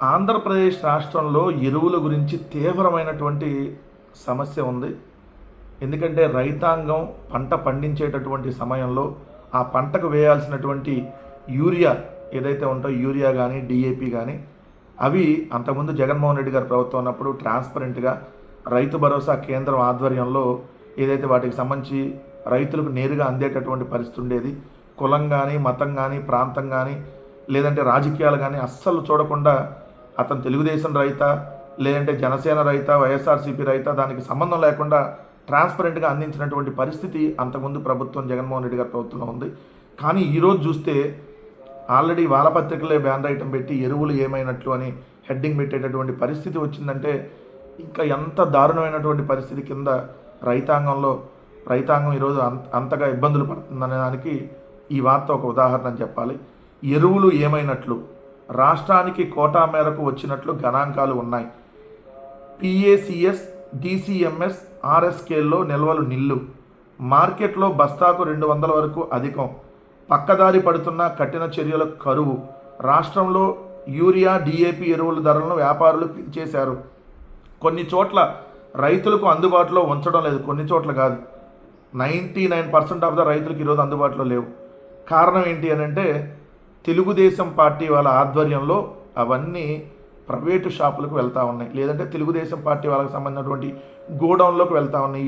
ఆంధ్రప్రదేశ్ రాష్ట్రంలో ఎరువుల గురించి తీవ్రమైనటువంటి సమస్య ఉంది. ఎందుకంటే రైతాంగం పంట పండించేటటువంటి సమయంలో ఆ పంటకు వేయాల్సినటువంటి యూరియా ఏదైతే ఉంటో యూరియా కానీ డిఏపి కానీ అవి అంతకుముందు జగన్మోహన్ రెడ్డి గారి ప్రభుత్వం ఉన్నప్పుడు ట్రాన్స్పరెంట్గా రైతు భరోసా కేంద్రం ఆధ్వర్యంలో ఏదైతే వాటికి సంబంధించి రైతులకు నేరుగా అందేటటువంటి పరిస్థితి ఉండేది. కులం కానీ మతం కానీ ప్రాంతం కానీ లేదంటే రాజకీయాలు కానీ అస్సలు చూడకుండా అతను తెలుగుదేశం రైతా లేదంటే జనసేన రైతా వైఎస్ఆర్సీపీ రైతా దానికి సంబంధం లేకుండా ట్రాన్స్పరెంట్గా అందించినటువంటి పరిస్థితి అంతకుముందు ప్రభుత్వం జగన్మోహన్ రెడ్డి గారి ప్రభుత్వంలో ఉంది. కానీ ఈరోజు చూస్తే ఆల్రెడీ వారపత్రికలే బ్యాన్ ఐటమ్ పెట్టి ఎరువులు ఏమైనట్లు అని హెడ్డింగ్ పెట్టేటటువంటి పరిస్థితి వచ్చిందంటే ఇంకా ఎంత దారుణమైనటువంటి పరిస్థితి కింద రైతాంగం ఈరోజు అంతగా ఇబ్బందులు పడుతుందనే దానికి ఈ వార్త ఒక ఉదాహరణ అని చెప్పాలి. ఎరువులు ఏమైనట్లు రాష్ట్రానికి కోటా మేరకు వచ్చినట్లు గణాంకాలు ఉన్నాయి. పిఏసిఎస్ డిసిఎంఎస్ ఆర్ఎస్కేల్లో నిల్వలు నిల్లు, మార్కెట్లో బస్తాకు 200 వరకు అధికం, పక్కదారి పడుతున్న కఠిన చర్యల కరువు, రాష్ట్రంలో యూరియా డిఏపి ఎరువుల ధరలను వ్యాపారులు పెంచేశారు. కొన్ని చోట్ల రైతులకు అందుబాటులో ఉంచడం లేదు, కొన్ని చోట్ల కాదు, 99% ఆఫ్ ద రైతులకు ఈరోజు అందుబాటులో లేవు. కారణం ఏంటి అని అంటే తెలుగుదేశం పార్టీ వాళ్ళ ఆధ్వర్యంలో అవన్నీ ప్రైవేటు షాపులకు వెళ్తూ ఉన్నాయి, లేదంటే తెలుగుదేశం పార్టీ వాళ్ళకి సంబంధించినటువంటి గోడౌన్లోకి వెళ్తూ ఉన్నాయి.